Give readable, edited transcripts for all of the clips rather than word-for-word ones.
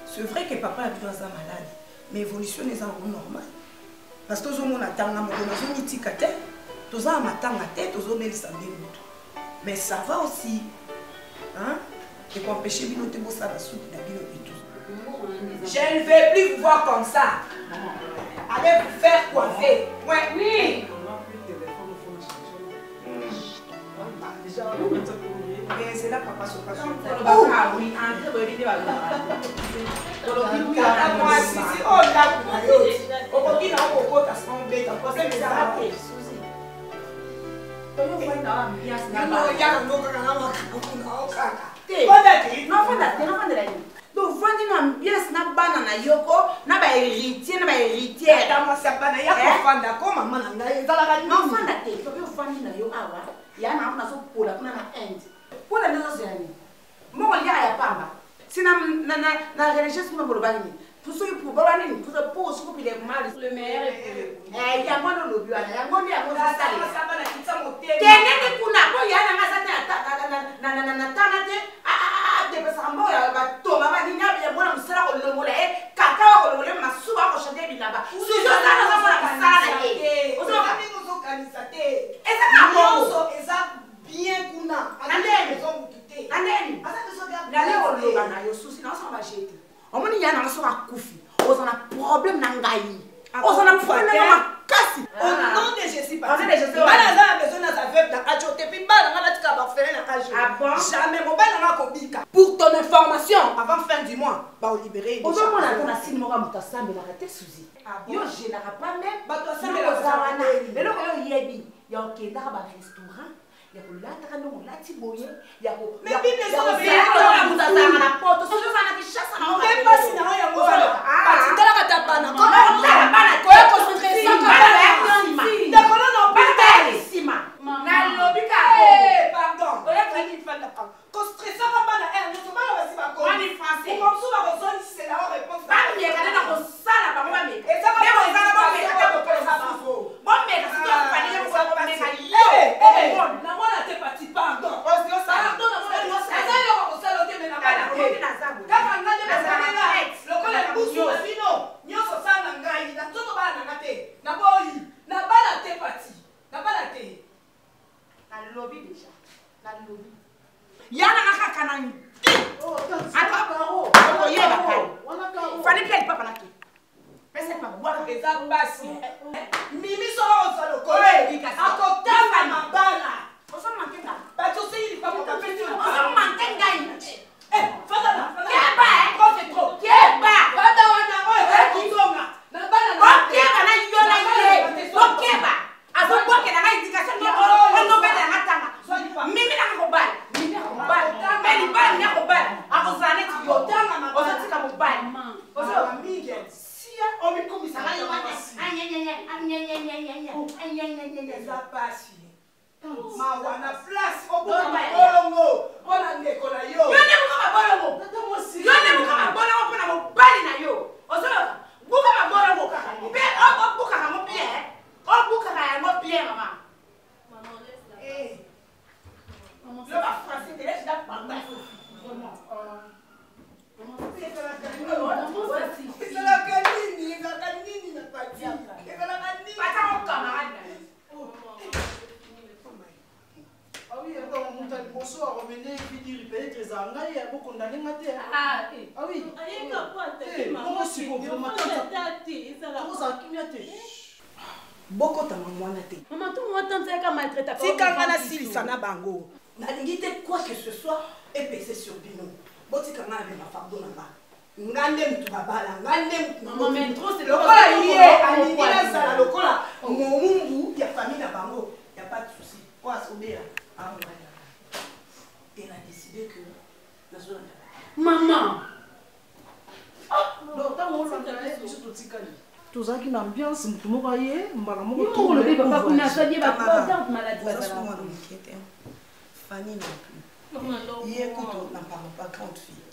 C'est vrai que papa a pu être malade, mais l'évolution est normale. Parce que tout le monde attend, mais ça va aussi. Hein? Et pour empêcher de noter ça la soupe, je ne vais plus vous voir comme ça. Allez vous faire coiffer. Ouais. Oui. C'est là papa se passe. Ah oui, donc vandi na ambiance na bana na yoko na ba héritier na ba héritière dans sa bana ya ko fanda ko mama na ngai ezala ka no fanda te to be vandi na yo awa ya na na so pola kuna na end pola na so yani mo ya pamba sina na religieuse mo bolo bani pour ceux pour bala ni pour pour ko pile mal le meilleur ya ngono lo biwa ya ngono ya ngono sale sa bana kitsa motel kenene kuna ko ya na ngasa na tanate de basambo ya batoma badinya ya bona musala ko longola kaka ko longola masuba ko shande bilaba suzo sana za mona kasala ye ozo kami ko kanisa te eza na moso eza bien kuna andeni zongutute andeni asa beso ga na le olo bana yo susi na so ba jete omoni ya na so akufi ozo na problème na ngai ozo na problème na kasi au nom de Jésus pas bana za besoin na sa veuve na kachote puis bana na tika ba fere na kajo jamais mo bana na kobika. Pour ton information, avant fin du mois, va libérer. Au moins, on a si mort à Moutasambe, la raté Suzy. Yo, je n'ai pas même. Mais là, il y a un restaurant. Il y a un latiboye. Il y a un. Mais bien sûr, il y a un Moutasambe à la porte. Ce jour, on a des chasses à la porte. Même pas si on a un gros. Parce que là, tu as pas de. Comment on a pas de. Comment on construit ça? D'accord, non, pas de. Ici, ma. Pardon. Construire ça va pas la haine, ne sont pas là aussi ma cause. On est français. Comme ça va besoin c'est la réponse. Pas mieux quand on a ça là pas moi mais. Et ça va pas ça va mais ça va bon mais si tu as pas dit on va pas faire yo. Na moi là t'es parti pardon. Parce que ça pardon na moi ça yo ko ça loke mais na pas la. Kaka ngade na ça là. Lokola busu sino. Nyoso ça na ngai na toto ba na ngate. Na boyi. Na ba la t'es parti. Na ba la t'es. Na lobby déjà. Na lobby. Yana nakaka na ndi. Ata baro. Oyo yeba kai. Fani pia papa laki. Pesa pa bwana pesa basi. Mimi so lo kole. Akotanga mabana. Oso mankenga. Ba to sei pa ko pesi. Oso mankenga yi. Fada. Keba ko c'est trop. Keba. Fada wana o kitonga. Na bana na. Keba na yo na ye. Keba. Azo kwa ke na indication ni ono beta na tanga. Mimi na ko bali. Mais il va venir au bal. À vos années, tu vas autant à vos années comme au bal. Si on me commet ça, ça passe. Ma wana place au bout de bolongo. On a des cola yo. Yo ne buka bolongo. Yo ne buka bolongo pour na mo bali na yo. Ozo buka bolongo kaka. Be o buka ka mo bien. O buka ka mo bien maman. Maman laisse là. Eh. Le bas français te laisse là par là. C'est la canine, la canine n'a pas dit. C'est la canine. Pas ta camarade. Ah oui, attends, on monte le bonsoir, on venait et puis dire peut-être les Anglais, il y a beaucoup condamné matin. Ah oui. Allez, comment c'est bon, vraiment comment ça qui beaucoup ta maman n'a été. Maman, tout le monde t'entend comme maltraité. Si quand on a si ça n'a bango. Nalingi quoi que ce soit et passer sur Bino. Boti kanga avec ma femme donamba. Ngande mtu babala, ngande mtu. Maman mais trop c'est le lokola yé, alingi na sala lokola. Mungu ya famille na bango, y a pas de souci. Quoi sobea? Ah on va. Elle a décidé que la zone. Maman. Donc tant on s'intéresse sur tout tikali. Tout ça qui n'ambiance mtu moko yé, mbala moko tout le papa kuna sadi ba pas maladie ba ça. Fanny non plus. Hier, écoute, on n'en parle pas grande fille.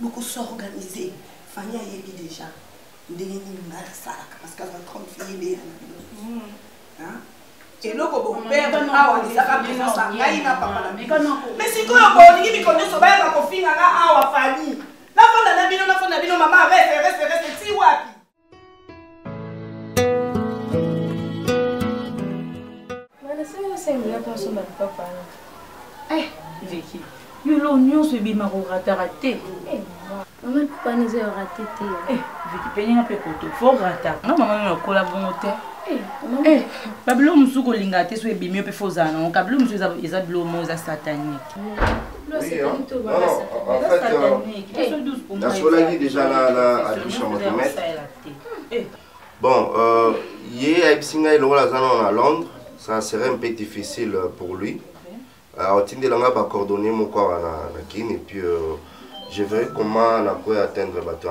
Beaucoup s'organiser. Fanny a dit déjà. Parce qu'elle a 30 filles. Hein? Et le père awa ezaka présence ngai na papa na bino. Mais si quoi bolingi bikondo so ba ka kofinga nga awa famille. Na fonda na bino maman reste ti wapi. Voilà, c'est là pour son papa. Eh, Vicky. Yolo nyonso ebima ko raté. Maman papa nous a raté. Vicky peninga pe koto fo rata. Na maman na kola bongo te. Babilo musu ko linga te so ebimi pe fo zana. On kabilo musu eza bilo mo za satanique. En fait, la Solagui déjà là à douche en motomètre. Bon, hier à Ipsinga il aura à Londres, ça serait un peu difficile pour lui. Alors, il a coordonné mon corps à la Guinée et puis je verrai comment on peut atteindre le bateau.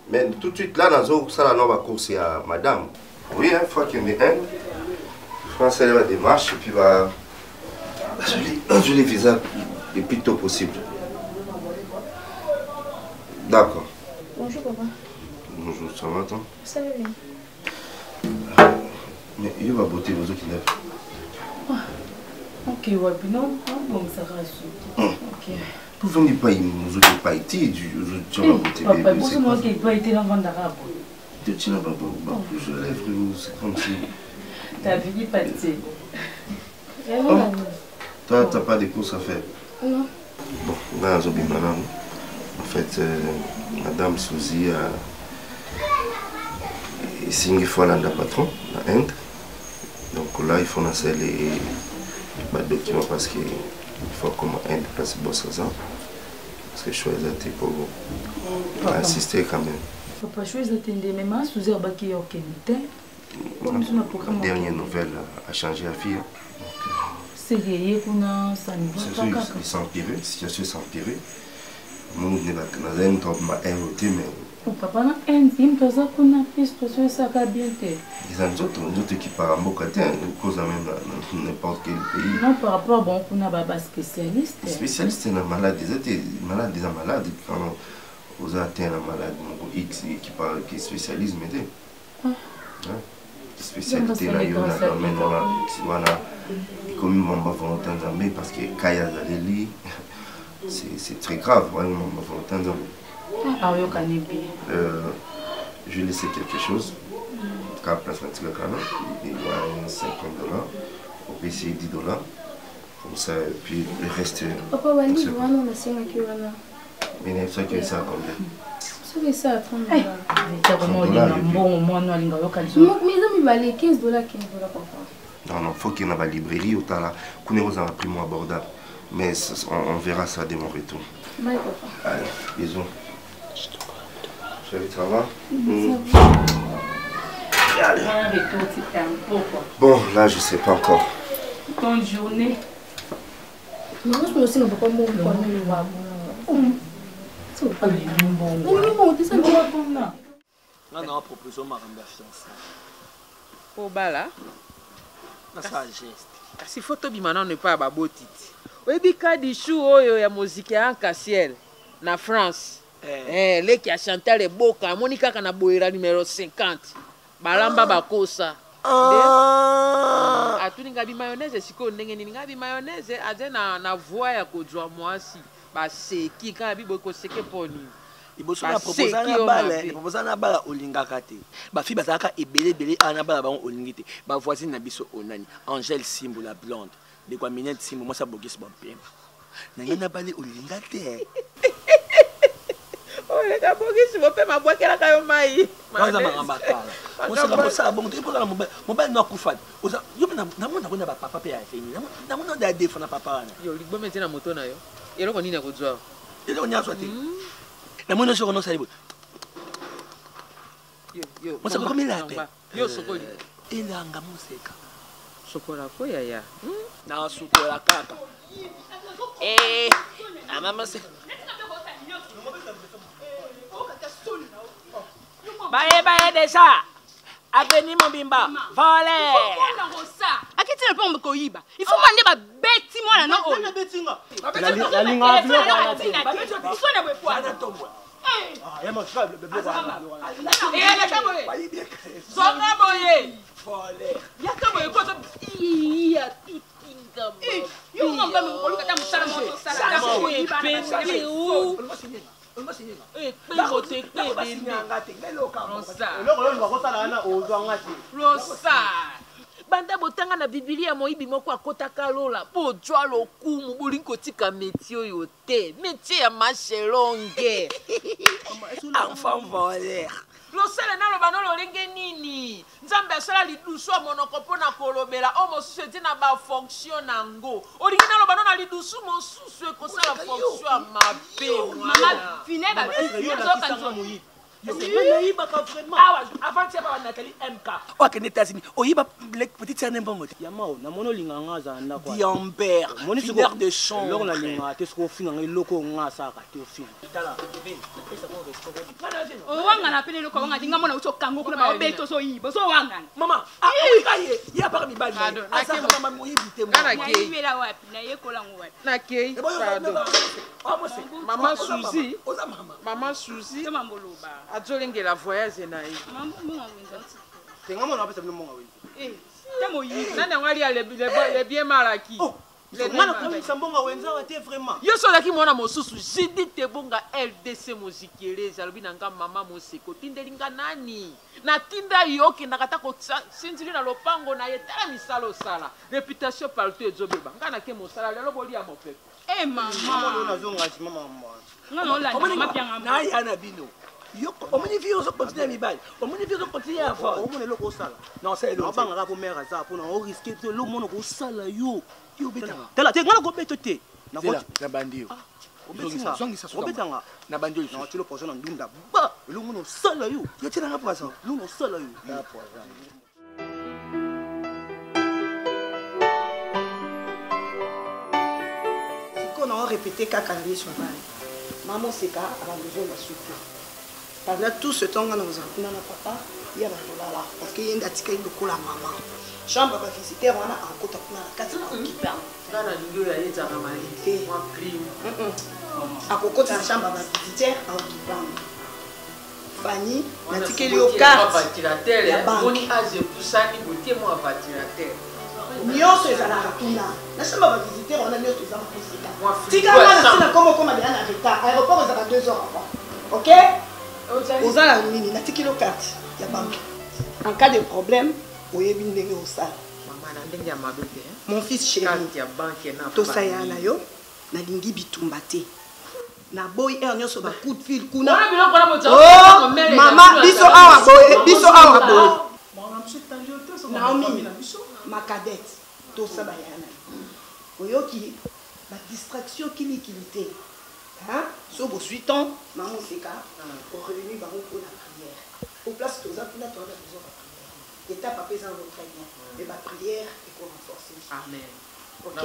Mais tout de suite là, dans la nouvelle course, il y a madame. Oui, il faut qu'il y ait un. Je pense qu'elle va démarche et puis va. Je les visa le plus tôt possible. D'accord. Bonjour papa. Bonjour, ça va toi? Ça va bien. Mais il va botter vos autres qui lèvent. Ok, ouais, puis non, bon, ça rassure. Ok. Vous venez pas, nous autres pas été, tu vas botter. Papa, pour moi qui pas été l'enfant d'arabe. Tu n'as pas je lève, c'est comme si. T'as vu pas de thé. Toi, tu n'as pas de courses à faire? Non. Bon, là, en fait, Madame Souzy a signé fois le patron, en Inde. Donc là, il faut lancer les documents parce qu'il faut comme Inde passe bosse ça. Parce que je suis été pour assister quand même. Papa, je suis attendue, mais ma Souzy a baqué au Kenya. La dernière nouvelle a changé la vie. C'est lié qu'on a ça niveau. C'est s'empirer, situation s'empirer. Nous n'avons pas invité, mais. Papa, na intime, tu as qu'on a fait situation ça va bien te. Les autres qui parlent en cause même n'importe quel pays. Non, par rapport bon, on a baba spécialiste. Spécialiste, c'est un malade, des malades quand vous avez un malade X qui est spécialiste, mais spécialité là, il y a un domaine voilà, comme on va volontaire d'armée parce que Kaya Zaleli, c'est très grave, vraiment, on va volontaire je vais laisser quelque chose. Il y a $50, on peut essayer $10. Comme ça, puis le reste. Papa, on va aller voir dans la scène qui va là. Mais ça, que ça combien? C'est ça, $30. Mais il va aller $15, papa. Non, il faut qu'il y ait une librairie ou là. Qu'on ait un prix moins abordable. Mais on verra ça dès mon retour. Bye, papa. Allez, bisous. Chérie, ça va? Bon, là, je sais pas encore. Bonne journée. Mais moi, je me suis dit, papa, mon papa, non, proposition ma fiancée. Au bala. Ça geste. Si photo bimana ne pas babotiti. Oyebi kadi chou oyo ya musique en Cassiel na France. Les qui a chanté les boka, Monica kana boira numéro 50. Balamba bakosa. Atuni ngabi mayonnaise siko ndenge nini ngabi mayonnaise aje na voix ya kodwa mwasi. Ba seki kana bi boko seke poni. Iboso na proposal na bala olingaka te. Ba fi bazaka ebele ana bala ba olingi te. Ba voisine na biso onani. Angèle Simbo la blonde. De quoi minette Simbo moi ça bogis bon pemba. Nanga na bala olinga te. Oh le ka bogis bon pemba boakela kayo mai. Kwanza maramba kala. Moi ça bon te pour la mobile no kufa. Oza yo na mona kona ba papa pe ya fini. Na mona da defo na papa na. Yo ligbo mete na moto na yo. Eloko nini akozwa? Eloko nya swati. Na mona soko no salibo. Yo. Moi ça comme il a pe. Yo sokoli. Elanga museka. Sokola ko ya. Na sokola kaka. Amama se. Baye déjà. Aveni Mobimba. Volé. Akiti na pombe koyiba. Il faut mande ba beti mwana no oyo. La linga Usone bwe kwa. banda botanga na Biblia moyibi moko akotaka lola po jwa lokumu bolingo tika métier oyo te métier ya machelonge enfant voleur losala na loba no lolenge nini nzambe asala lidusu ya monoko mpona kolobela o mosusu eti na bafonction nango olingi na loba no na lidusu mosusu ekosala fonction ya mabe mama fine bazokanza avant tu as Nathalie MK. Oh, que États-Unis. Oh, il va petite sœur n'aime pas moi. Yamao, na mono linganga za na kwa. Diambert, fineur de champ. Loko na linga te sko fina ngai loko nga sa ka te fina. Tala, o wanga na pele loko wanga dinga mona uchokango kuna ba beto so yibo so wanga. Mama, ah, kaye, ya par mi bali. Asa mama mo yibite mo. Na yibela wapi na yekola ngwa. Na kei. Maman Suzy. Maman Suzy. Mamboloba. Azolengela voyage na ye. Mambonga wenza. Tenga mona pesa mona wenza. Tamo yi. Nana ngwali le bien malaki. Ngana kumisa mbonga wenza wa te vraiment. Yo so laki mwana mosusu Judith Tebonga LDC musikeleza alobi nanga mama moseko tindelinga nani na tinda yoki nakata ko sinzili na lopango na yetala misalo sala réputation partout ezobeba ngana ke mosala lelo boli ya mopeko Mama mama nazonga si mama mama. ngana ola mama pianga na yana bino yo omoni vi ozo continuer mi bali omoni vi ozo continuer à voir omoni loko sala non c'est le banga ka po mère za po na o risquer te lo mono ko sala yo beta tala te ngana ko beto te na ko na bandio obetanga na bandio na tilo pozo na ndunda ba lo mono sala yo tena na poisson lo mono sala yo na poisson. On a répété kaka ndiye shambani. Maman seka a besoin de souffler. Pendant tout ce temps, on a besoin de papa, il y a là parce qu'il y a un article de la maman. Chambre va visiter, on a un côté pour la carte qui parle. ngana lingo ya yeza na mali moi prime à côté de la chambre va visiter en qui parle. Fanny, l'article au carte. Ya boni aze kusani botie mo avatilateur. Nyonso ezalaka kuna na chambre va visiter on a nyonso ezalaka kusika tika wana sina koma bien en retard aéroport ezalaka 2 heures avant ok ozala nini na tikilo carte ya banque en cas de problème oyebi ndenge osala mama na ndenge ya mabe te mon fils chéri carte ya banque na tosaya na yo nalingi bitumba te na boy er nyonso ba coup de fil kuna mama biso awa boye Naomi, ma cadette, tout ça, oyoki, ma distraction qui l'utilité. Hein? So bo suiton, maman seka, au revenu ba pour la prière. Au place tout ça, pour la besoin de prière. Étape à présent votre très bien. Et ma prière est pour renforcer. Amen. Ok?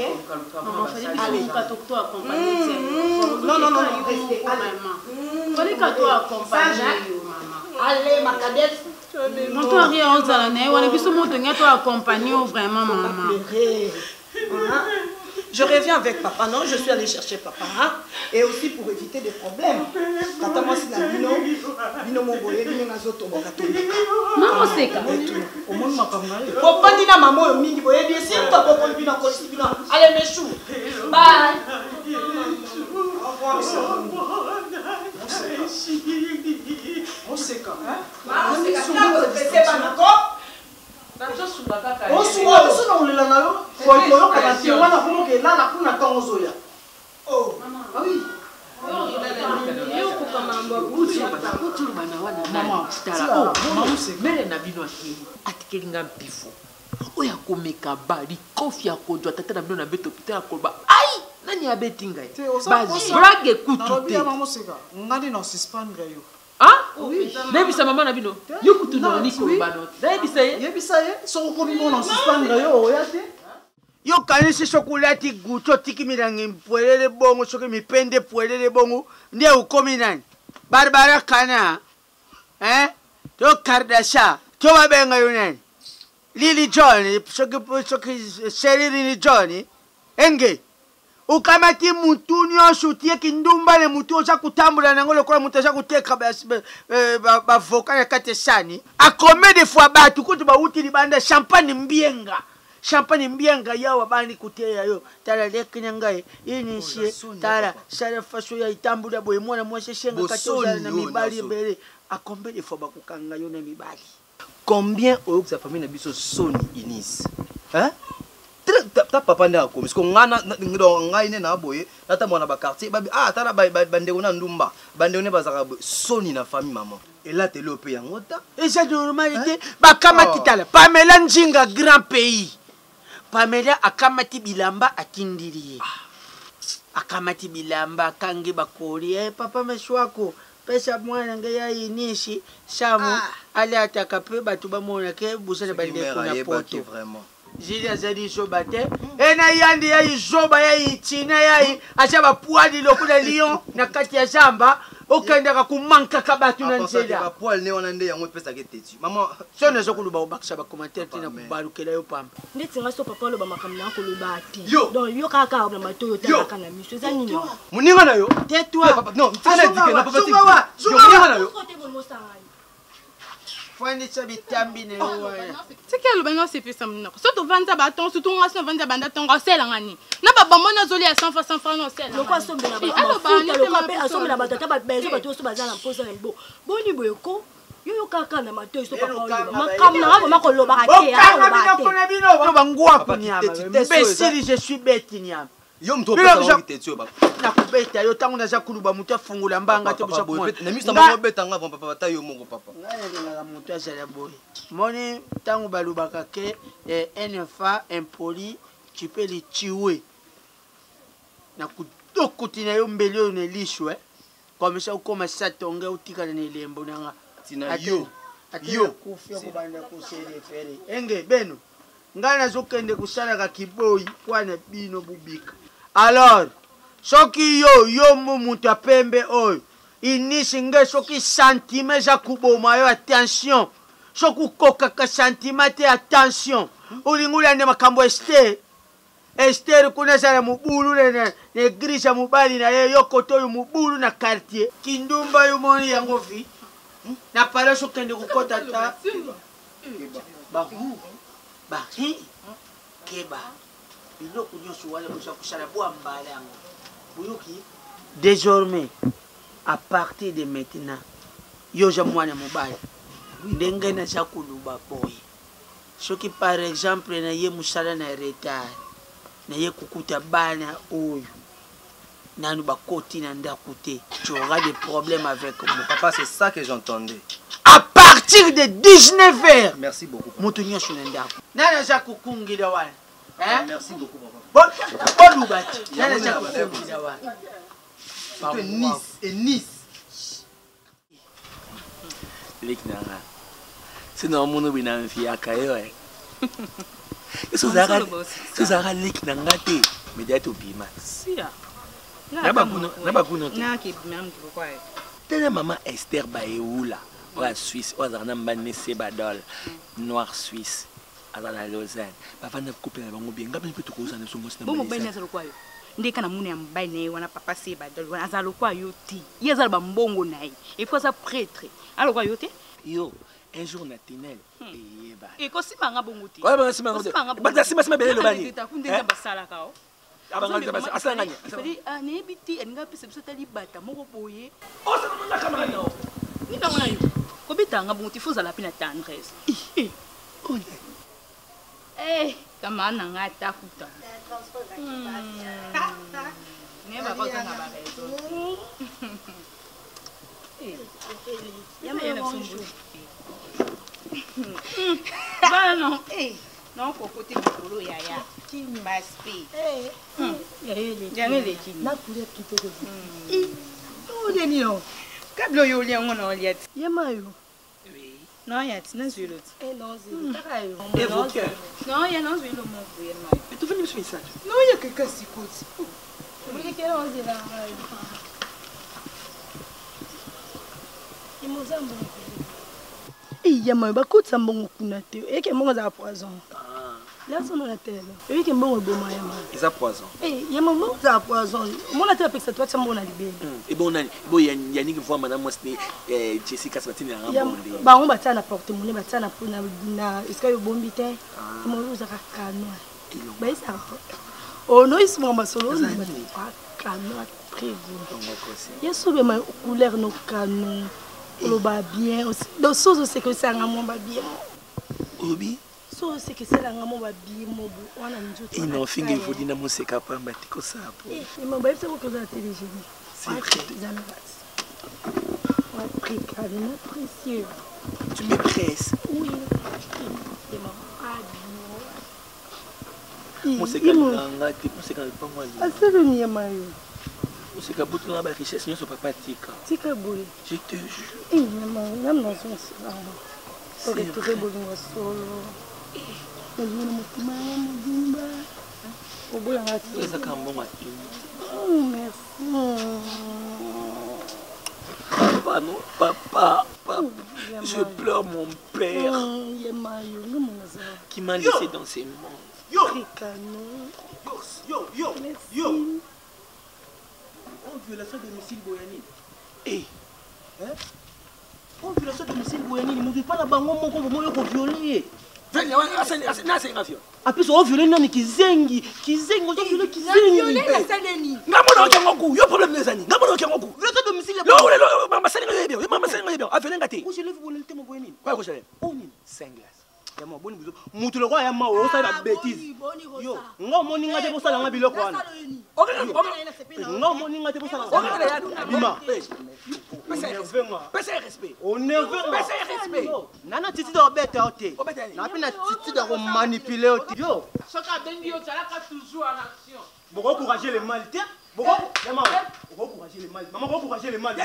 Maman, fallait que tu accompagnes. Non, restez. Allez. Fallait que tu accompagnes, maman. Allez, ma cadette. Je reviens avec papa, non, je suis allée chercher papa, hein? Et aussi pour éviter des problèmes. Tata moi c'est la bino mon boye, bino nazoto bokato. Maman c'est quoi? Au monde m'a pas mal. Faut pas dire à maman mingi boye, bien sûr toi pour bino kosi bino. Allez mes choux. Bye. On sait quand, hein? On sait quand. C'est pas d'accord. On se voit, on se voit, on est là, faut être là, on a fait là, on a tant zoya. Oh, ah oui. Mele na bino atikelinga mpifo oya komeka bali kofi akodwa tata na bino na beto pita akoba ai nani abeti ngai basi blague kutu te ngani na suspendre yo ah oui nebisa mama na bino yo kutu no ni kolbano yebisa ye so ko bino na suspendre yo oya te yo kanisi chokolati guto tiki mirangi mpwelele bongo soki mipende pwelele bongo ndiye ukomi nani Barbara Kana to Kardasha to babenga yo nani Lily John soki Sherry Lily John enge ukamati mutu nyonso utieki ndumba ne mutu oza kutambula nango lokola mutu aza kuteka bavoka ya kati esani akome de fois batu kutu bauti libanda champagne mbienga yawa bani kuteya yo tala lekenya ngai inishie tala sala faso ya itambula boye mwana mwashe shenga kati ozala na mibali ebele akombe de fois bakukanga yo na mibali. Combien au sa famille na biso soni inis hein ta papa nda ko parce que ngana ngai ne na boye tata mwana ba quartier babi tala bandeko na ndumba bandeko ne bazaka soni na famille maman et là te lope yango ta et c'est normalité bakamati tala Pamela Njinga grand pays Pamela akamati bilamba atindiriye akamati bilamba kangi bakoli papa meshwako pesa mwana ngeya inishi samu ali ataka pe batu bamona ke busana bandeko na poto vraiment Jili azali zoba te ena yandi ya izoba ya ichina ya achaba puadi lokuna lion na kati ya zamba okendaka kumanka kabatu na nzela ba poil ne wana nde yango pesa ke teti maman sona zokuluba obakisa ba commentaire tina kubalukela yo pamba ndeti nga so papa lo ba makamna ko lo ba ti donc yo kaka na matoyo tanga na miso za nini muninga na yo tais-toi non tana dike na papa yo muninga na yo Fwani chabi tambi ne yo c'est quel ben c'est fait ça maintenant surtout vendre bâton surtout on va vendre banda tonga sela ngani na ba bamona zoli à 100 francs no sela lokwa sombe na ba lokwa pe asombe na ba tata ba bezo ba to so bazana posa mbo boni boyeko yo kaka na matoyo so papa makamna ngabo makoloba ate no bangwa kunyama imbécile je suis bête nyama yo mto pesa ngiteti yo baba na kubeta yo tangu naza kuluba mutu afungula mbanga te busa kwa na misa mama beta nga papa papa yo mongo papa ngala mutu azala boy moni tangu balubaka ke un enfant impoli tu peux le tuer na kutokutina yo mbele yo ne lishwe comme ça ukoma satonge utikana ne lembo nanga tina yo kufia kubanda kusele fere enge beno ngana zokende kusala ka kiboyi kwana bino bubika. Alors, soki yo mutu apembe oyo inisi nge soki sentiment za kuboma yo attention soki kokaka sentiment te attention ulingula ne makambo Esther kuna sana mubulu ne grisa mubali na yo koto yo mubulu na quartier kindumba yo moni yango vi na pala sokende kukota ta ba keba biloko nyonso wana boza kusala boambala yango boyoki désormais à partir de maintenant yoza mwana mobali ndenge naza koluba boye soki par exemple na ye mosala na retard na ye kukuta bana oyo nanu bakoti na ndako te tu auras des problèmes avec moi papa c'est ça que j'entendais à partir de 19h merci beaucoup moto nyonso na ndako nana za kukungila wana merci beaucoup papa bolubati nana za kukungila wana c'est Nice et Nice Leknanga c'est non mon bina fiaka yo eso zaka leknanga te mediato bima sia na bakuno na ki même ki pourquoi tena mama Esther Baeoula wa Suisse wa zana mbane sebadol noir Suisse azana Lausanne bafana couper na bango bien ngapi peto ko sana songo sina bomo bene azalo kwayo ndeka na mune ya mbane wana papa sebadol wana azalo kwayo ti yezala ba mbongo nayi il faut ça prêtre alo kwayo te yo un jour natinel eyeba ekosima nga bongo te ba sima belelo bani ndeka basala kao abanga basa asanganya fali anebiti enga pese biso tali bata moko boye osa na kamera no ni ndangona yo kobitanga bongo ti foza la pina tendresse kama na nga ta kuta ne ba ko tanga ba rezo yama sumbu ba no non cocoté mikolo yaya qui m'aspi yangele chini na kule kitoko o de ni o kablo yo li ngo no liet yama yo non yet na zulo non zulo takayo évoqueur non ya non zulo mo buye no mais tu veux me message non ya que kasi kuti muli ke non zila yama bakutsa mbongo kuna te eke mbongo za poison Là, son la terre. Et qui est bon, bon, ils ont poison. Eh, il y a mon mot à poison. Mon la terre, c'est toi, tu es bon à libérer. Et bon, il y a une fois, madame, moi, c'est Jessica Sabatini à Rambondi. Bah, on va t'en apporter, mon va t'en apporter, est-ce qu'il y a un bon bitin? Mon rose à canoë. Bah, ça. Oh non, ils sont en solo, ils sont canoë très bon. Il y a souvent ma couleur, nos canons. On va bien aussi. Donc, chose, c'est que c'est un amour bien. Obi? C'est que c'est un amour bien. Il n'a fait que vous dites que c'est capable de faire ça. Il m'a dit que vous avez téléchéné. C'est vrai. Précieux. Tu me presses? Oui. Moi, c'est quand même pas moi. Ah, c'est le mien, Mario. C'est que beaucoup de richesse, nous ne sommes pas tika. Tika boule. Je te jure. Eh, maman, même dans son salon. C'est vrai. Très beau dans solo. Je vais me maman, au bout de la c'est un bon matin. Oh, merci. Papa, non, papa. Je pleure mon père. Qui m'a laissé dans ces mondes. Yo! En violation de domicile Boyani. Eh! En violation de domicile Boyani, il ne dit pas la banque, on va violer. En plus, on viole nani kizengi, on va violer kizengi. Violer la saleni. Ngamo na ngoku, yo problème les amis. Ngamo na ngoku. Violation de domicile. Lo, mama sali ngebe, mama sali ngebe. Afele ngati. Où je lève pour le thème Boyani. Quoi que je lève? Oni. Singles. Yama boni bizo. Mutu le roi yama o sa la bêtise. Yo, ngo moni ngate bo sala ngabilo ko wana. Ngo moni ngate bo sala. Bima. Pese respect. On ne veut pas. Pese respect. Nana titi do bete ote. Na pina titi do manipuler ote. Yo. Soka bengi yo tala toujours en action. Beaucoup encourager les mal. Tiens. Beaucoup encourager les mal. Maman encourager les mal.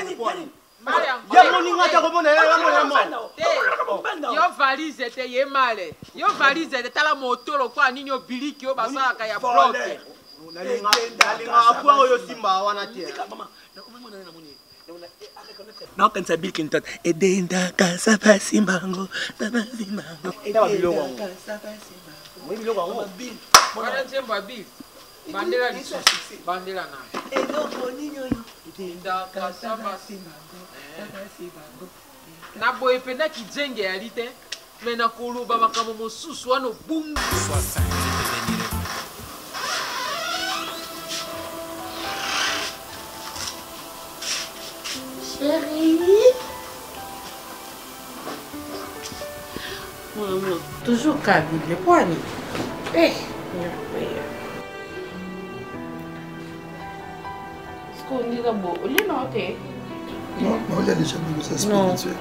Yo valise te ye male. Yo valise te tala motolo kwa nini yo biliki yo basaka ya bloke. Non, quand ça bill qui t'entend, et d'enda casa pasimbango, pasimbango. Et d'enda casa pasimbango. Voilà tiempo bill. Bandera ni bandera na. Et donc moninyo yo. D'enda casa pasimbango, pasimbango. Na boye penda ki jenge ya lite. Mais na kuluba makamo mosusu wana bungu. Chérie. Maman, toujours calme, le poignet. Eh, est-ce qu'on dit d'abord, on est noté. Non, il y a déjà vu ça spirituel.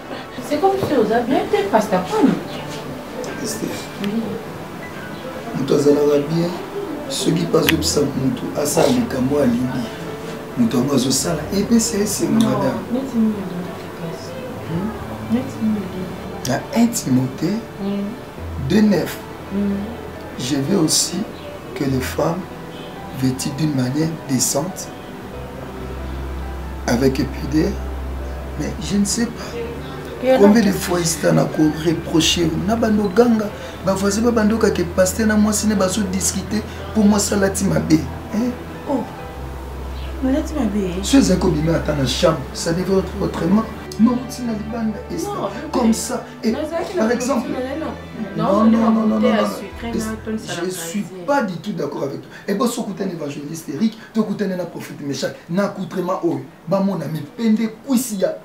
C'est comme si vous aviez été pasta pomme. Esther. Oui. Mutu azalaka bien, soki bazobisa mutu asalika mwa alibi. Mutu yango azosala epesa esengo madame. Na 1 Timothée 2:9. Je veux aussi que les femmes vêtues d'une manière décente, avec pudeur, mais je ne sais pas. Combien de fois il a reproché Nabando Ganga, voisin Babando qui est pasteur na moi sine baso discuter pour moi ça la timabé. Oh. Mais la timabé. Ce que j'ai dans la chambre, ça devait être autrement. Non, c'est la bande comme ça. Et par exemple, non, je ne suis pas du tout d'accord avec toi. Et bon, si tu es un évangéliste Eric, tu es un prophète méchant, tu es un coutrement haut. Mon ami, pende kousia.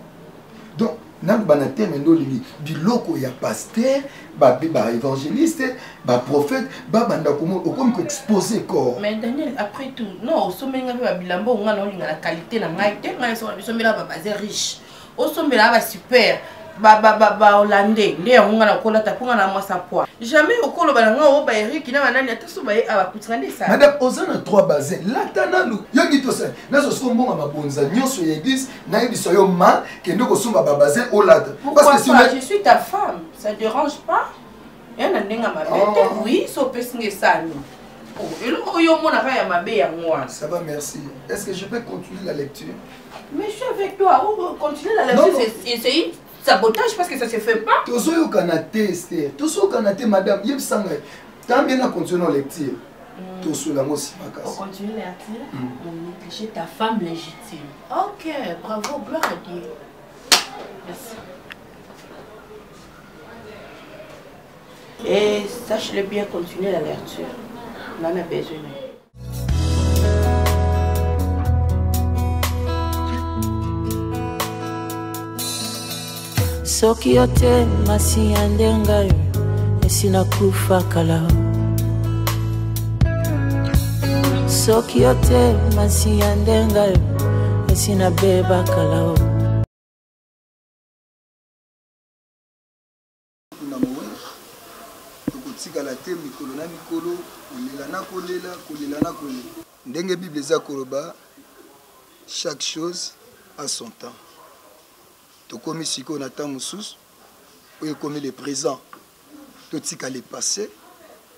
Donc, nan banate mendo lili biloko ya pasteur ba évangéliste ba prophète ba banda komo okomi ko exposer corps. Mais Daniel, après tout, non, somenga ba bilambo ngana olinga la qualité na ngai te ngai so somela ba bazé riche. O somela ba super ba hollandais nde ngana kola ta kunga na mwasa poa. Jamais okolo ba nga o ba Eric na banani ataso ba aba kutsande ça. Madame Ozana 3 bazin latanalu yogi to ça nazo skombonga mabonza nyonso ya église na yebiso yo ma kendo ko somba ba bazin o lata. Parce que je suis ta femme, ça te dérange pas? Et na ndenga mabete oui, so pesinge sani. Oh, et le yo mona ka ya mabe ya moi. Ça va, merci. Est-ce que je peux continuer la lecture? Mais je suis avec toi, ou continuer la lecture, c'est sabotage parce que ça se fait pas. Tozo yo kanate Esther, tozo kanate madame, yeb sanga. Tant bien à continuer la lecture. Tout sous la mosse on continue la lecture. On néglige ta femme légitime. Ok, bravo, gloire à Dieu. Merci. Et sache-le bien, continuer la lecture. On en a besoin. Soki yote masi yandenga yo esina kufa kala. Soki yote masi yandenga yo esina beba kala. Tikala te mikolo na mikolo kolela na kolela kolela na kolela ndenge Bible eza koloba chaque chose a son temps. Tokomi siko na temps mosusu oyo ekomi le présent totika le passé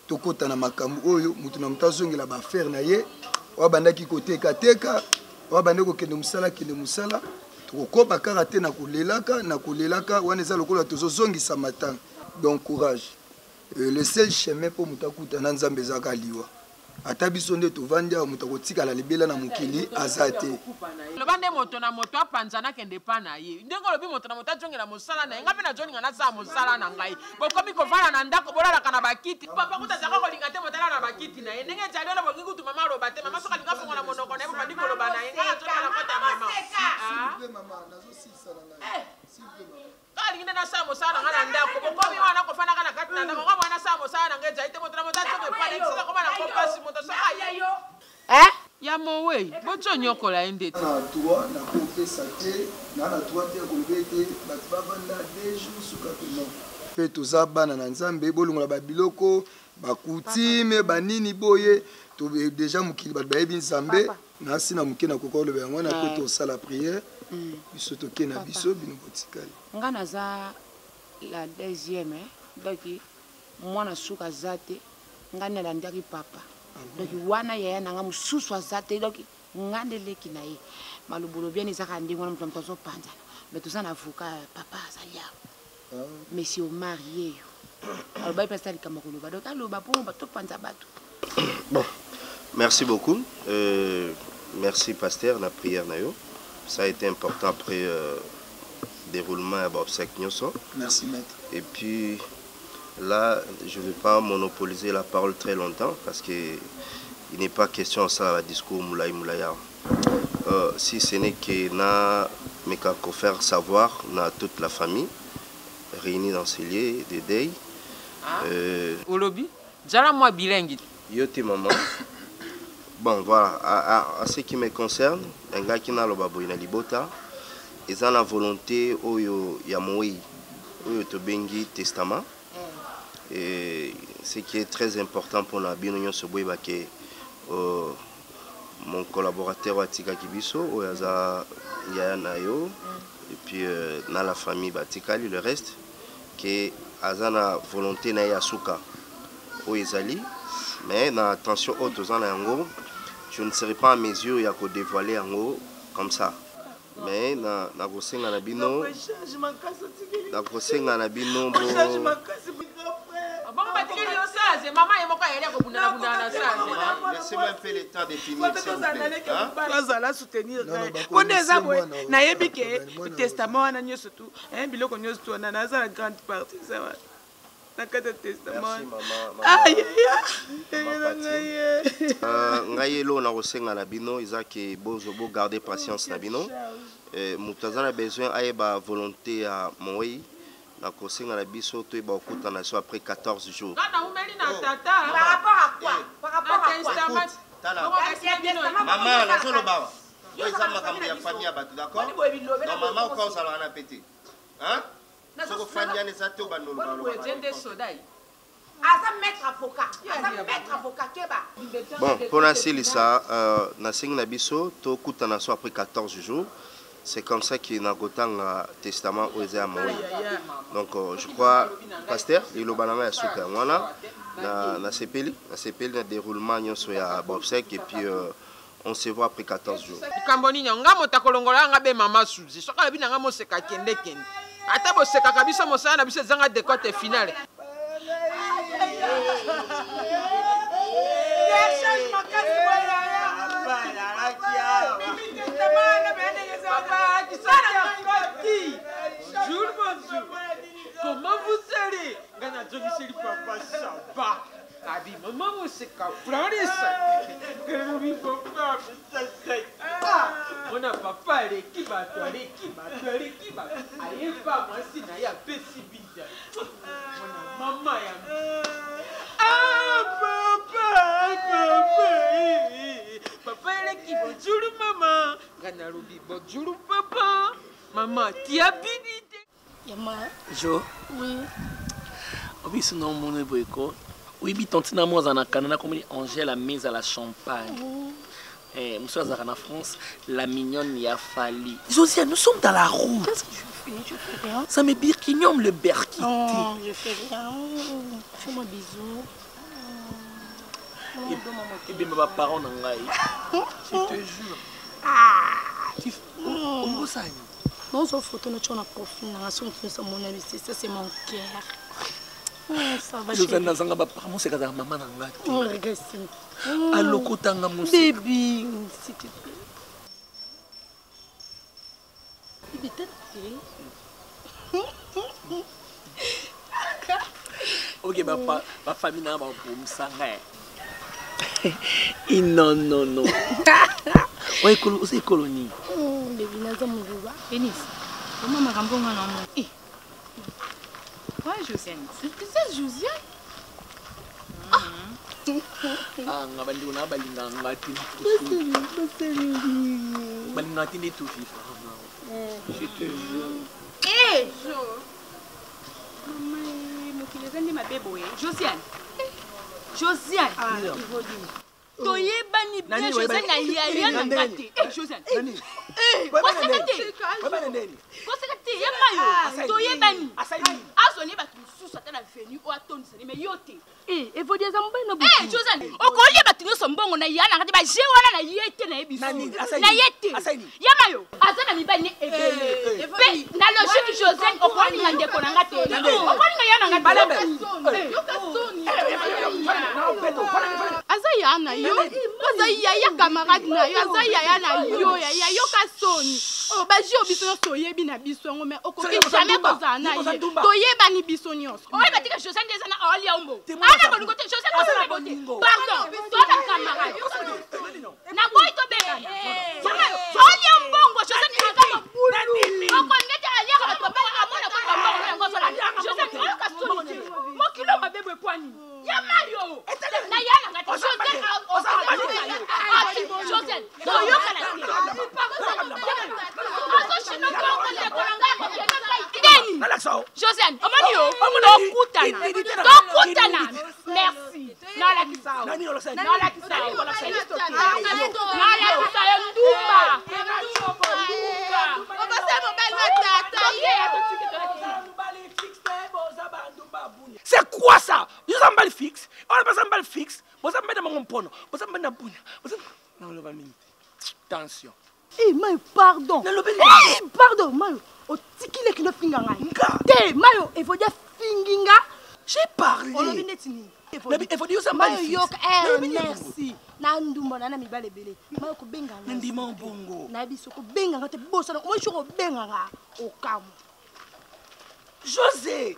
tokota na makambo oyo mutu na mutu azongela baaffaire na ye wabandaki kotekateka wabande kokende mosala kende mosala tokokoba kaka te na kolelaka wana eza lokola tozozongisa matanga. Donc courage. Le seul chemin pour mutakuta na nzambe zaka liwa ata biso nde tovandi awa moto akotikala libela na mokili aza te loba nde moto na moto apanzana kende pa na ye ndenge olobi moto na moto ajongela mosala na ye nga mpe najoninga nasala mosala na ngai bokomi kovanda na ndako bolalaka na bakiti papa kutazaka kolinga te motala na bakiti na ye ndenge ejali ona bolingi kutu mama aloba te mama soki alinga fongola monoko na ye bobandi koloba na ye nga najoninga na kota mama alingi nasala mosala na nga na ndako bokomi wana kofanaka na kati na ndako nga mwana nasala mosala na ngai ejali te moto na moto ajonge palexisa koma na kopasi moto soki aye ya mowe bojo nyokola ye ndete na droit na kopesa te na droit te kolobe te bato bavanda 2 jours suka te non mpe toza bana na nzambe bolongola babiloko bakutime banini boye déjà mokili bato bayebi nzambe nasi na moke na koka oloba yango wana mpe tosala priere biso toke na biso bino botikali nga naza la deuxième donc mwana suka aza te nga nalandaki papa donc wana yaya nanga mosusu aza te donc nga ndeleki na ye malobolo bien ezaka ndenge wana moto moto azopanzana mais toza na avocat papa azali awa monsieur omarié yo alobai mpe asala likambo koloba donc aloba mpo batopanza bato. Bon, merci beaucoup. Merci pasteur na prière na yo. Ça a été important après déroulement à Bobsek Nyoso. Merci maître. Et puis là, je ne vais pas monopoliser la parole très longtemps parce qu'il n'est pas question de ça à discours Moulay Moulaya. Si ce n'est que na meka ko faire savoir na toute la famille réunie dans ce lieu de deuil. Olobi, jala moi bilingue. Yote maman. Bon voilà, à ce qui me concerne, un gars qui n'a le babou na libota, ils ont la volonté oyo ya moi, oyo to bengi testament. Et ce qui est très important pour la binonyo soboiba que mon collaborateur Watika Kibiso, oyaza ya nayo, et puis dans la famille Batikali le reste, que azana volonté na yasuka oyezali, mais na attention autres en yango. Je ne serai pas à mesure ya ko dévoiler yango comme ça. Mais na kosenga na bino na kosenga na bino bo laissez-moi un peu le temps de finir s'il vous plaît. Tozala soutenir on eza boye nayebi ke testament wana nyonso tu biloko nyonso tu wana naza la grande partie ça va. Ngaye lo na kosenga na bino izaki bozo bo garder patience na bino mutaza na besoin ayeba volonté ya moi na kosenga na biso to ba okuta na so après 14 jours par rapport à quoi par rapport à quoi maman na solo ba oza makambo ya famille ya bato d'accord donc maman ko sala na pété hein soko fanya ne sato bandolo bon pour nasilisa na singi na biso to kutana so après 14 jours. C'est comme ça qu'il y a un testament aux Amouis. Donc je crois, pasteur, il y a un souka. Voilà, na CPL, na déroulement sur ya Bobsek et puis on se voit après 14 jours. Kamboni nga motakolongola nga be mama suzi. Soka la bina nga moseka kende kende. Ata boseka kabiso mosana biso zanga de côté finale. On a papa qui va aïe pas moi si na ya pesi bida maman ya papa qui bonjour maman gana rubi bonjour papa maman tu as bidité Yama Jo oui obi sinon mon boyko oui bi tontina mo za na kanana comme Angèle la mise à la champagne. Monsieur Azara en France, la mignonne y a fallu. Josiane, nous sommes dans la roue. Qu'est-ce que je fais? Je fais rien. Ça me birquignome le berquité. Non, je fais rien. Fais-moi bisous. Et bien, mes parents n'ont pas. Je te jure. On ça. Non, je photo notre on a profil. Ça c'est mon cœur. Ça va. Josiane Nazanga apparemment c'est quand maman n'a pas. Regarde. Aloko tanga musi. Baby, s'il te plaît. Baby, t'es ok, ma famille n'a pas pour me sanger. Non, non, non. Ouais, c'est colonie. Baby, n'a mon joie. Pénis. Comment ma rambo n'a non. Ouais, Josiane. C'est ça, Josiane. Ngabandi una balinga ngati balinga tindi tout FIFA. Je te jure. Jo. Maman, mon fils est ma bébé. Josiane. Josiane. Toyebani bien Josiane na ya na ngati. Josiane. Kosekati yamayo. Toyebani. Azoni ba tususa tana venu o atonisa ni me yote. Evodi azamba na bu. Josiane. Okolie ba tunyo sombongo na ya na ngati ba je wana na yete na ebiso. Na yete. Yamayo. Azana mi ba ni ebele. Na logique Josiane okoni ngande ko na ngati. Okoni ngaya na ngati. Yokasoni. Azaya na yo. Azaya ya camarade na yo. Azaya na yo ya yokasoni. Oh ba je obiso soyebi na biso ngome okoki jamais koza na ye. Toyeba ni biso nyonso. Oye batika Josiane déjà na oli ya umbo. Ana bon côté Josiane na côté. Pardon. Toi ta camarade. Na boy to be. Oli ya mbongo Josiane na kama bulu. Okongeta alia kama papa amona kwa mbongo na ngozo la. Josiane oyo kasoni. Mokilo mabebe kwani. Ya Mario. Na yana ngati Josiane Josiane. Oyo kana. Josiane, Tokutana. Merci. Nala kisao. Nala kisao. C'est quoi ça? Vous avez un bal fixe. On a pas un bal fixe. Vous avez un mon pono. Vous avez un bouna. Non, le va minute. Attention. Eh, Mayo, pardon. Eh, pardon, Mayo. O tikile kino finganga. Te, Mayo, il faut dire finginga. J'ai parlé. On l'a vu netini. Il faut dire ça. Mayo, merci. Nandumba nana mibale bele. Mayo ko benga. Ndima bongo. Na biso ko benga ngate bosa na mo shoko benga nga. O kamu. José.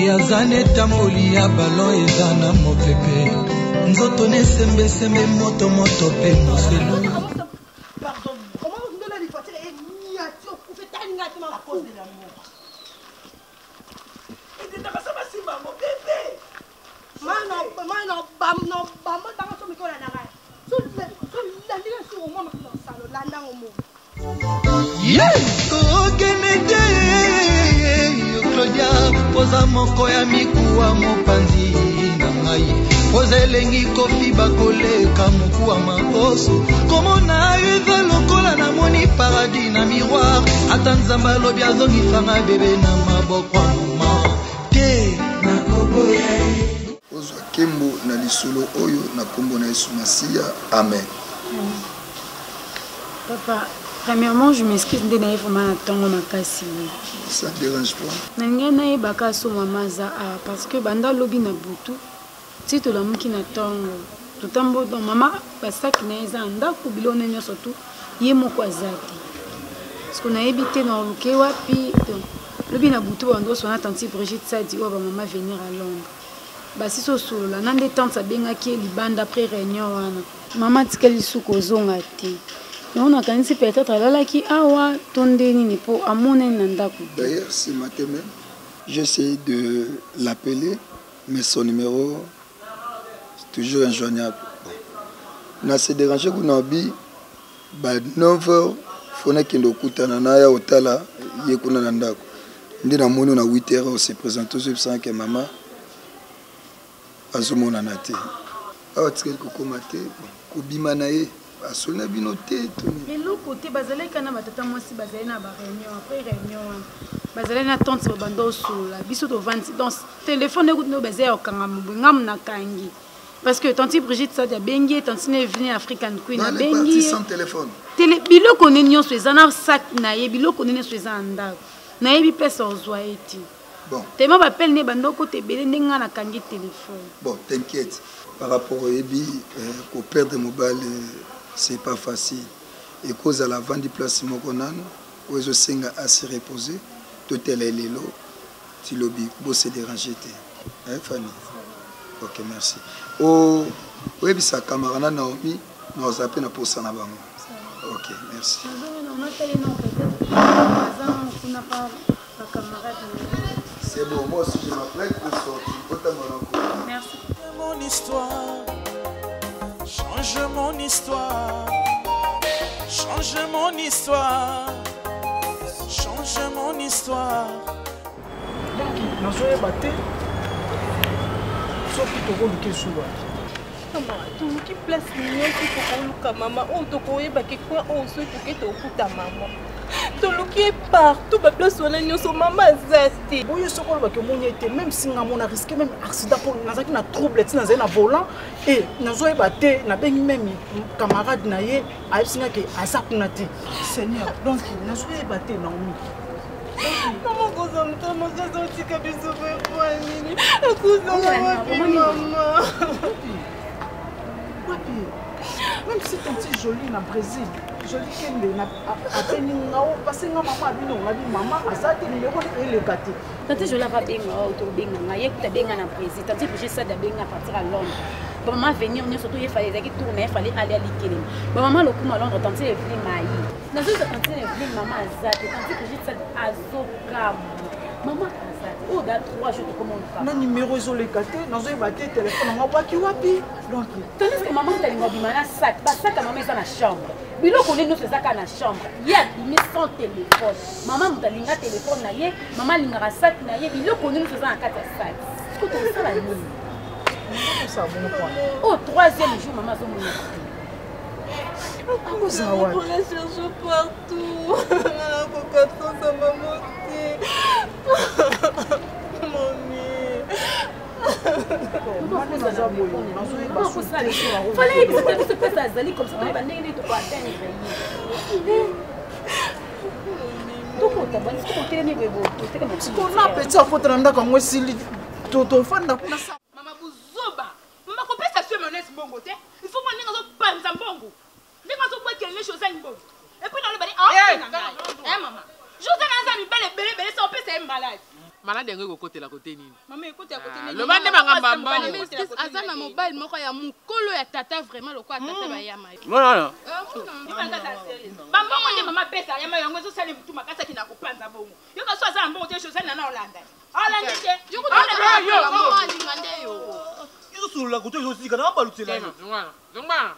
yazane tamboli ya balon ezana mopepe nzoto nesembesembe moto moto pe moselu. Pardon, comment vous donnez les voitures et niatio pour faire ta ligne à cause de l'amour. Et de ta façon c'est mon bébé. Mano, bam no bam dans son micro la nara. Sur la ligne sur moi dans salon la nang au mot. Yes, okenete Claudia poza moko ya mikuwa mopanzi na ngai poza elengi kofi bakoleka mokuwa makoso komona eza lokola na moni paradis na miroir ata nzamba lobi azongifanga bebe na maboko ya mama te nakoboya ozwa kembo na lisolo oyo na kombo na Yesu Masiya amen. Papa, premièrement, je m'excuse de naïf vraiment attendre ma casse. Ça ne dérange pas. Nanga naïf baka so maman za parce que banda lobi na butu. Si to la muki na tongo. To tambo don mama basa ki na eza nda ku bilone nyo surtout ye moko azati. Parce qu'on a évité na luke wapi donc lobi na butu bando sona tante Brigitte Sadi oyo bamama venir à Londres basi sosolola na nde tante abengaki libanda après réunion wana mama atikali suku ozonga te yango nakanisi peut-être alalaki awa to nde nini mpo amonani na ndako. D'ailleurs ce matin même j'ai essayé de l'appeler mais son numéro est toujours injoignable. Na se déranger kuna bi ba 9h fona kendo kutana na ya otala ye kuna na ndako ndi na moni na 8h on se présente aux sans que maman azomona na te awa tikeli kokoma te kobima na ye asona bino te toni eloko te bazalaki kana batata mwasi bazali na ba réunion après réunion wana bazali na tante babanda osolola biso tovandi donc téléphone ekuti no bazali okanga mobwengamu na kangi parce que tante Brigitte Sadi abengi tante Nevine African Queen abengi sans téléphone biloko nini nyonso eza na sac na ye biloko nini nyonso eza na ndako nayebi pesa ozwa ye ti bon tema bapele ne bandoko te ebele ndenge nga nakangi téléphone. Bon t'inquiète par rapport au ebi ko perdre mobile c'est pas facile et cause à la vente du place moko nano ozo senga à se reposer tout est lelo ti lobby bo se déranger te Fanny. Ok, merci. Oh, oui, ça camarade Naomi, nous appelons na posa na bango. Ok, merci. C'est bon, moi aussi je m'apprête pour sortir. Merci. Mon histoire, change mon histoire, change mon histoire, change mon histoire. Donc, nous sommes battus. soki tokoluka esuba mama toluki place nyonso tokoluka mama oyo tokoyebaki kwa oyo soki toke tokuta mama toluki partout baplace wana nyonso mama aza te oyo soki olobaki omoni ete même singa mona risque même accident mpo nazalaki na trouble ti nazali na volant e nazoyeba te nabengi même camarade na ye ayebisingaki aza kuna te seigneur donc nazoyeba te naomi Comment vous en êtes sorti comme des souvenirs pour Annie? Vous en avez maman. Même si tu es jolie dans le Brésil, jolie qu'elle a tenu parce que maman a dit non, maman a ça numéro et le gâteau. Tante je l'avais bien autour benga, y écoute bien dans le Brésil. Tante j'ai ça de benga partir à Londres. Maman venir on surtout il fallait tourner, il fallait aller à l'Ikélé. Maman le coup à Londres tante est venue maï. Dans une tante est venue maman azate, tante j'ai ça azokam. Maman azate. Oh dans 3 jours comment on fait. Na numéro isolé gâteau, dans un bâtiment téléphone on va wapi. Donc tandis que maman t'a lingo bimana sac, pas sac maman est dans la chambre. Biloko nous c'est ça dans la chambre. Il y a mis son téléphone. Maman mutalinga téléphone na ye, maman linga sac na ye, biloko nous c'est dans 4 sac. Est-ce que tu sais la nuit? Au 3e jour, maman a mon on la cherche partout. Ça m'a monté. Fallait que ça se passe à Zali comme ça, on va n'aider de quoi atteindre. Mama buzoba. Mama kopesa sio monnaie bongo te. Il faut qu'on zo panza bongo. Ndinga zo kwa kele chose bongo. Et puis dans le bali maman. Jose na za mi bele ça opesa est malade. Malade ngo côté la côté nini. Maman écoute à côté nini. Le bande mangamba mbongo. Azana mobile moko ya mukolo ya tata vraiment lokwa tata ba yama. Non. Bambongo ndi mama pesa yama yango zo sali mutuma kasa kina kupanza bongo. Yo ka so azana mbongo te chose na Hollande. Hollande te. Yo ko mama lingande yo. La côté aussi quand on parle de cela.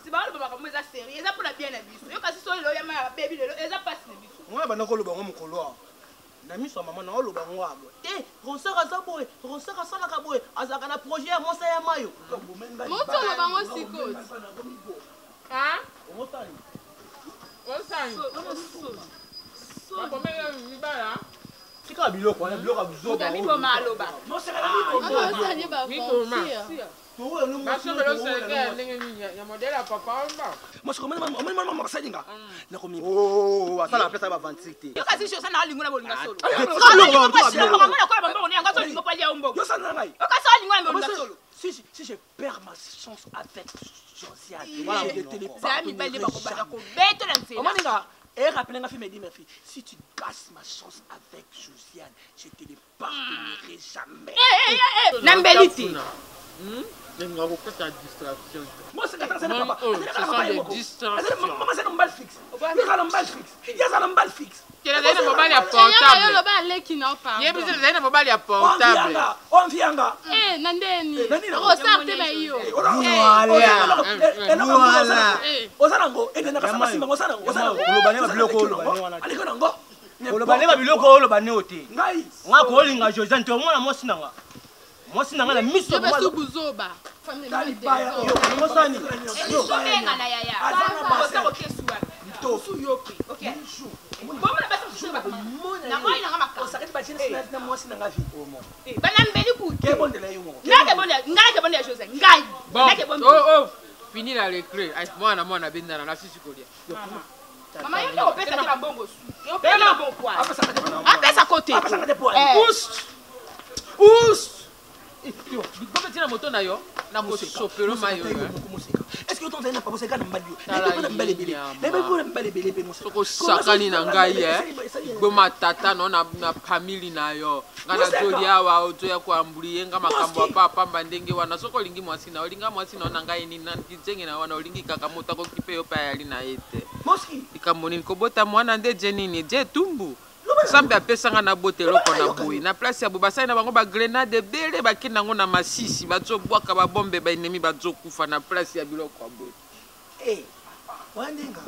Si ba le baba comme ça sérieux, ça pour la bien na biso. Yo ka si so lo yama baby le, eza passe na biso. On va na ko lo bango mukolo. Na miso maman na lo bango abo. Te, ronsaka za boy, ronsaka sala ka boy, azaka na projet ya monsa ya mayo. Moto lo bango siko. Hein? Motani. Osani. Ba komela mbala. Tika biloko na biloko bizo ba. Miko maloba. No se kana miko. Osani ba. Miko ma. Tuwe no ba so belo se ke ndenge ni ya modèle ya papa mba. Moi je commence maman salinga. Na komi. Oh, ça la pesa ba 26. Yo kasi chose na lingo na bolinga solo. Maman na kwa bambo ni anga so lingo pa lia umbo. Yo ça na ngai. Yo kasi lingo na bolinga solo. Si je perds ma chance avec Josiane. Voilà, Zami bali ba ko bala ko beto na nsela. Omaninga Et rappelez-moi, me dit, ma fille, si tu casses ma chance avec Josiane, je te le pardonnerai jamais. Nambeliti. Distraction. Moi, c'est ce sont des distractions. Maman, c'est un bal fixe. Il y a un bal fixe. Il y a un bal fixe. Il y a un bal portable. On vient là. Nandeni. Moi, c'est dans la mission. Je vais Buzoba. Fini la récré. Moi, on a bien dans la suite. Maman, il y a un peu de bongo. Il y a un peu de bon poids. Après ça côté. Oust. Comment tu as moto na yo? Na ko chopero mayo. Est-ce que tu as pas posé quand mbali? Mais pour mbali belé mo. Soko sakani na ngai Goma tata no na family na yo. Ngana jodi awa oto ya kuambulie nga makambo papa mbandenge wana soko lingi mwasi na olinga mwasi na ngai ni na kitenge na wana olingi kaka motako kipe yo pa yali na ete. Moski. Ikamoni ko bota mwana nde jenini je tumbu. Sambe apesanga na botelo kona boyi na place ya bobasai na bango ba grenade bele bakina ngo na masisi bazo bwaka ba bombe ba ennemi bazo kufa na place ya biloko boyi. Eh, wandinga.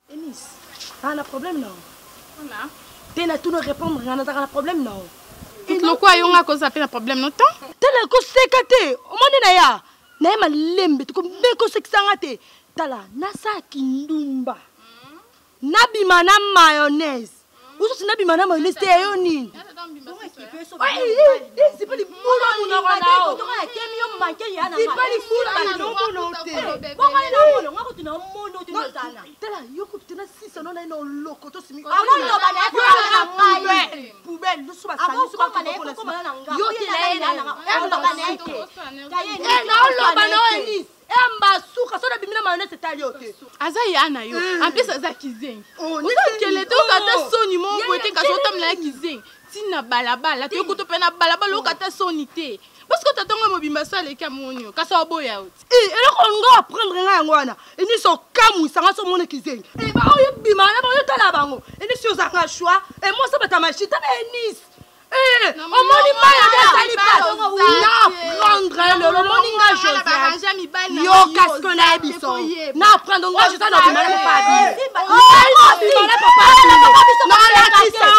Enis, t'as un problème non? On a. T'as tout nous répondre, on a un problème non? Pourquoi il y a un problème non? Tala ko sekate, o moni na ya. Na ema lembe to ko mbeko sekisangate. Tala nasa kindumba. Nabima na mayonnaise. Uso sinabima na mayonnaise te yo nini? C'est pas les boulots mon orana. C'est pas les boulots non mon ote. Bonga na mono, ngako tuna mono tuna sana. Tala yoko tuna sisa no na no loko to simi. Amono ba na poubelle, lu suba sa lu suba ko na nga. Yo te na na ba na ete. Na lo ba no Enis. Emba suka so na bimina mayonnaise tali yote. Aza yana yo. En plus aza kizengi. Oza kele to kata soni mo bote ka so tam la kizengi. Tina balabala to ko to pena balabala o kata soni te. Parce que tatonga mobimba sale ka monyo ka so boya out. Ele ko ngo apprendre nga ngwana. Eni so kamu sanga so mona kizengi. Ba o bima na ba yo tala bango. Eni si ozanga choix et moi ça bata machita na Enis. On moni maya de salipa. Na prendre le moninga Joseph. Yo casque na ebiso. Na prendre nga Joseph na bima na papa. Oh, bima na papa. Na la kisa.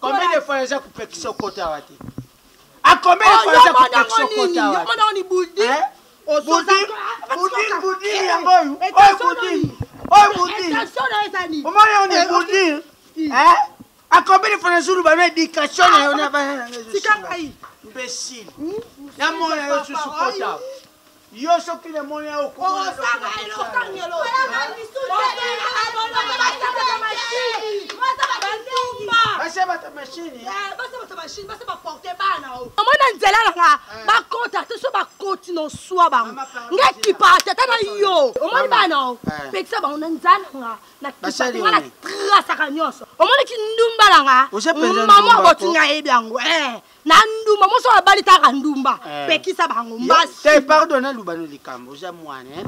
Combien de fois j'ai coupé ce côté à Wati? À combien de fois j'ai coupé ce côté à Wati? À combien de fois j'ai coupé l'éducation? Imbécile. Il y a mon aïe sur ce côté. Yo soki le moyen au courant. Omona nzela nga bakota te so bakoti no swa bango ngeki pata tana yo omoni bana pekisa bango na nzala nga na kisa na trasa kanyoso omoni ki ndumba nga mama botinga ebyango na ndumba moso abalita ka ndumba pekisa bango mbasi te pardonner lubano likambo ja mwane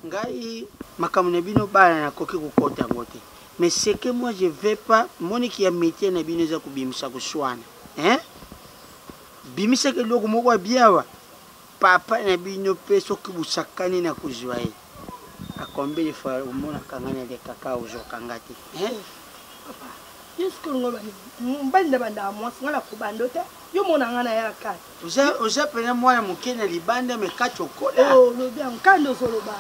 ngai makambo na bino bana na koki kokota ngote. Mais c'est que moi je vais pas Monique ya métier na bino za kubimisa kuswana. Hein? Bimisa ke loko moko bien wa. Papa na bino peso kubusakani na kuzwaye. A combien de fois au mona kangana de kaka ozo kangati. Hein? Papa. Est-ce que banda banda moi ngala kubandote. Yo mona ngana ya kati. Oza pena mwana mukene libanda me kachokola. Oh, lo bien kando solo bana.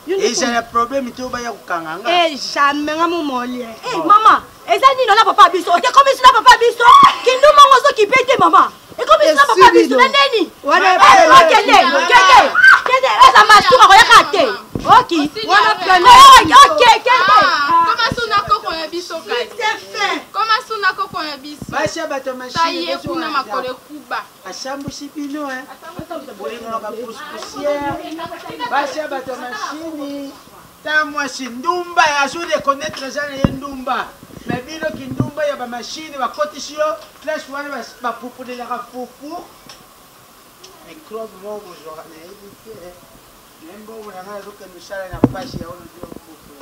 Et c'est le problème tu vas ya kukanganga. Eh jamais ngamo molien. Eh maman, ezani no la papa biso. Te comme si la papa biso. Kindu mongo zo ki pete maman. Et comme si la papa biso nani? Wana ba kende. Eza masura ko yakate. OK. Wana plan. OK, kende. Comment suna koko ya biso kai? C'est fait. Comment suna koko ya biso? Basha bato machine. Taye kuna makole kuba. Ashambu sipino hein. Bolingo ba poussière. Basha bato machine. Ta moi si ndumba ya zo de connaître jana ndumba. Mais bino ki ndumba ya ba machine ba kotisio, flash wana ba pupu de la fufu. Mais club mo bonjour na éviter. Nembo wana na zo ke misala na pashi ya ono dio fufu.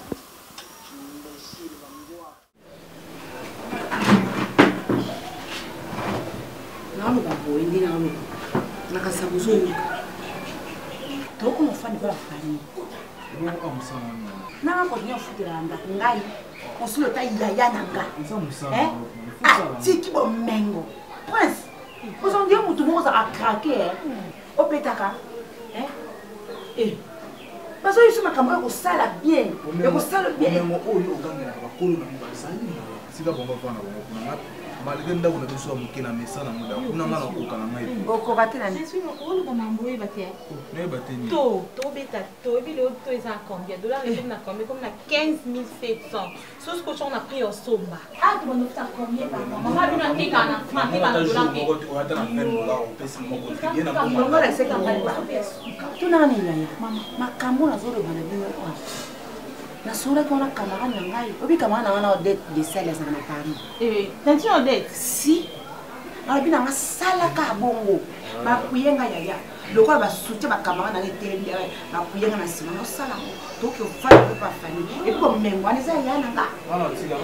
Imbecile ba mdoa. Nalo baboye ndi nalo. Nakasabuzo. Toko mofani kwa fani. Nanga continue ofutela anda ngai. Osilo ta yaya nanga. Tiki bo mengo. Prince. Aujourd'hui mutu mo za craquer. Opetaka. Parce que je suis makambo ko sala bien. Ko sala bien. Mo oyo ogangela ba kolo na mbasani. Sika bomba fana bomba. Malgré ndako na biso mukina mesana muda kuna ngana okana ngai oko batela ni on ba mamboye batia ne bateni to beta to ebile to eza combien dollars et na combien comme na 15700 so ce que on a pris au somba ah tu vas nous faire combien par mois maman bina tika na frante ba dollars ko to hata na ngani dollars au pesa moko bien na bomba ngala seka ngani ba tu nani ngaya mama makambo na zoro bana bino kwa na sura kwa camarade na ngai obi camarade na wana date de sales na Paris tanti on date si arabi na sala ka bongo ba kuyenga yaya lokwa ba soutien ba camarade na etendi ba kuyenga na sima no sala donc on va pas fani et puis même on eza yana nga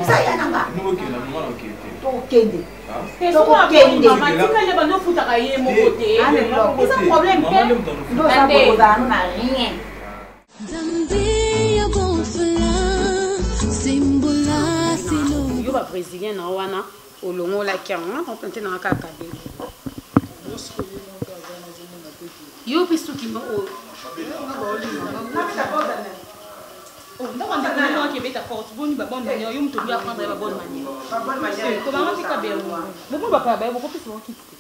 eza yana nga nuko kenda nuko to kende to kende mama tikale ba no futa ka ye mo côté eza problème ke ndo za ko da na rien yo ba brésilien na wana olongo la kianga on tente na kaka kabelo yo pisu kimba o ndako ndako na ke beta porte boni ba bonne manière yo mto ya prendre ba bonne manière ko ba mati kabelo bo ba ba bo ko pisu mo kiti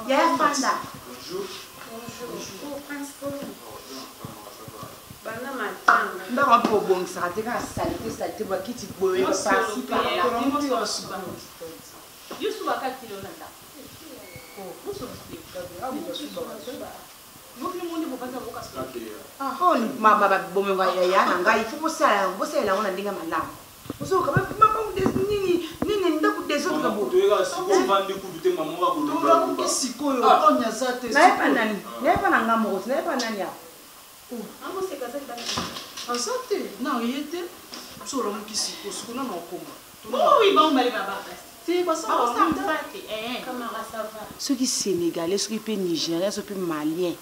ya fanda bana matanga ndako po bongisa te ka salite ba kiti boye pasi pa yo suba ka kilo na ndako mama bomenga yaya na ngai fo bosala ngona ndinga malamu uzoka mama nini ndaku deso tukabo toyeka siko vandi kudute mama wa kulomba sikoyo onya zate na epa na ngamo na epa nani ya amo se kaza bana azate na yete solo mkisiko sikuna na okoma oui ba mbali baba c'est pas ça soki sénégalais soki pe nigérien soki pe malien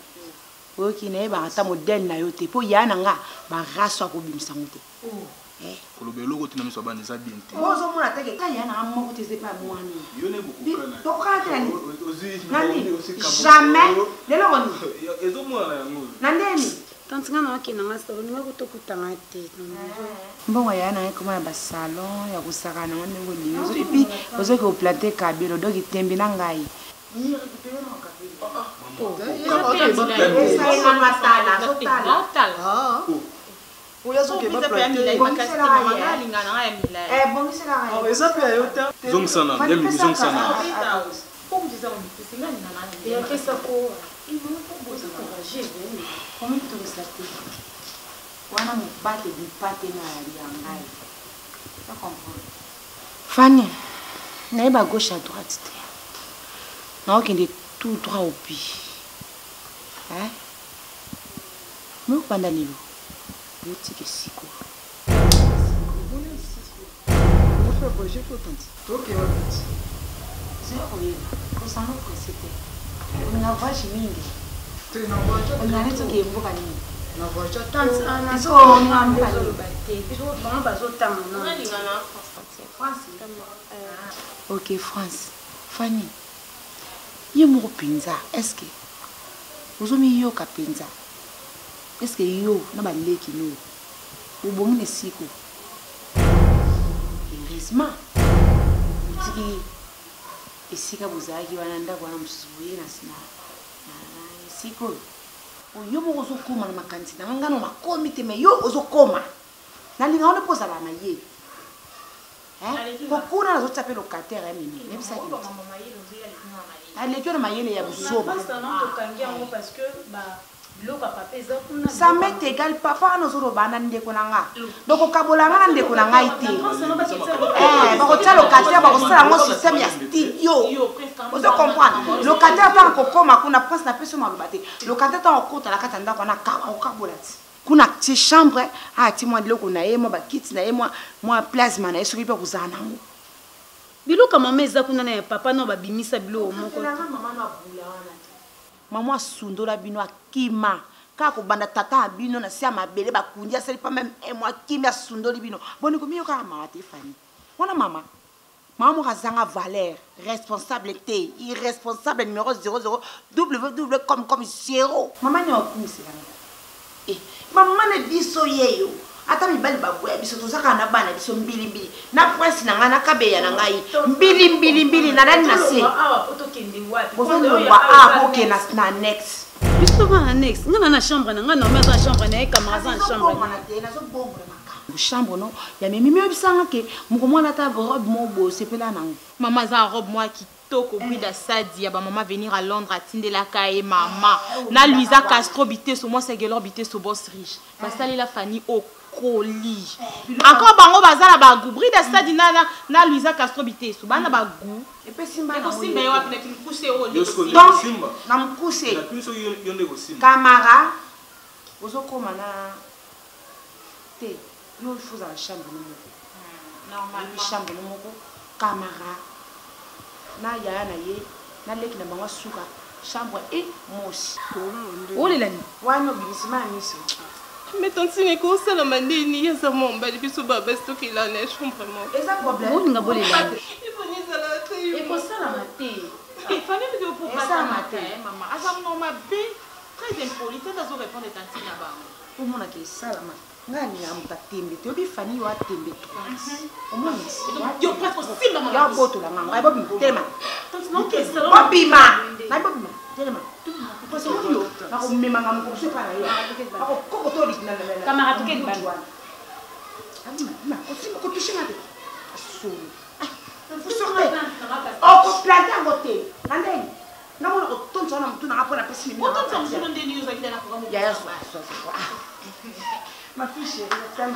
oki na ba ata modèle na yo te po ya nanga ba race ko bimisa ngote kolobelo ko tina miso bana za bien te ozo mona teke ka ya na moko te c'est pas moi ni yo ne bukukana to ka tani nani jamais lelo ngoni ezo mona yango nandeni tantinga na wakina ngasoro ni wako tokutanga te mbongo ya na koma ba salon ya kusaka na ngo lingo et puis ozo ko planter kabelo donc itembi na ngai ni récupérer na kabelo Fanny, n'a pas gauche à droite. Non, qu'il est tout droit au pied. Hein? Nous, pendant l'îlot. boutique siko. Mon projet pour tante. OK, c'est quoi on s'en a précité. On a vache mingi. On a net qui mboka ni. Na voiture tante ana so on a mbalo bate. Biso bana bazotanga na. OK France. Fanny. Yo mo pinza. Est-ce que ozomi yo ka pinza? Est-ce que yo na ba leki no? Ubongi ne siko. Heureusement. Boutique esika bozaki wana ndako wana musubuye na sina. Siko. Yo mo ozokoma na makanzi na ngano makomi te me yo ozokoma. Na linga ona poza la na ye. Kokuna na zotape locataire mimi. Nebisa ki. Na mayele ya busoba. Parce que ba biloko papa eza kuna. Ça m'est égal papa no zoro bana ndeko nanga. Donc okabolanga na ndeko nanga ite. Bako tia locataire bako sala mo système ya studio. Vous comprenez? Locataire tant kokoma kuna prince na peso malobate. Locataire tant okota la kata ndako na okabolati. Kuna ti chambre a ti mo ndiloko na ye mo ba kit na ye mo plasma na yeso bipa kuzana nango. Biloko mama eza kuna na papa no ba bimisa biloko moko. Maman sundola bino akima kako banda tata bino na sia mabele bakundia seli pas même un mois kimia sundoli bino boni ko miyo ka mama te fani wana mama kazanga valeur responsabilité irresponsable numéro 00 www comme 0 mama nyo kumisi bana mama ne biso yeyo ata mibali babwe biso tozaka na bana biso mbili na prince na ngana kabeya na ngai mbili na nani na se OK na next biso ba next ngana na chambre na ngana na ma chambre na camarade en chambre na zo bombo na chambre no ya mimi bisanga ke moko mwana ta robe mo bo sepela na maman za robe moi qui toko brida sadi ya ba maman venir à Londres atinde la kae mama na Luisa Castro bité so moi c'est gelor bité so boss riche ba sali la Fanny au colis encore bango bazala ba gu brida sadi na Luisa Castro bité so bana ba gu et puis simba na simba yo apna ki mkuse o donc na mkuse na plus yonde ko simba camara ozokoma na te yo il faut la chambre normal chambre moko camara na ya na ye na leki na bango suka chambre et mosi ole la ni wana bilisima miso mais tanti ne ko sala mandeni ya sa momba depuis so baba stock il en est chambre moi et ça problème on nga bole la il faut ni sala te et ko sala maté et fallait me pour pas ça maman asa mama be très impoli tu dois répondre tanti na ba pour mon ke sala maté ngani ya mutatembe te obi fani yo atembe to omoni yo presque simba mama ya boto la nganga bobi tema tanti non que ça bobima na bobima tema parce que yo na ko mema ngam ko se para yo ako koko to dik na camarade ke ban na ko simo ko tushina de asuri faut sortir ko planter en côté nandeni na mo ko tonto na mtu na hapo na pesi mimi ko tonto mtu ndeni yo zakida na ko ya so ma fille chérie, t'aimes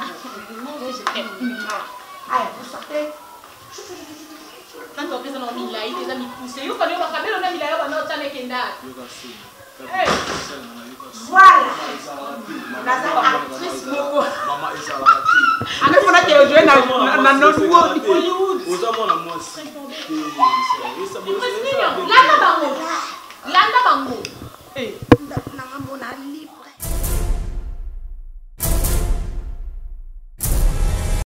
allez, vous sortez. Quand on fait ça, on a mis des amis poussés. Vous connaissez votre cabelle, on a mis la robe, on a mis kenda. Voilà. La actrice Moko. Maman Ezalaki. Avec on a qui joué dans Hollywood. Aux hommes on a moi aussi. Landa bango.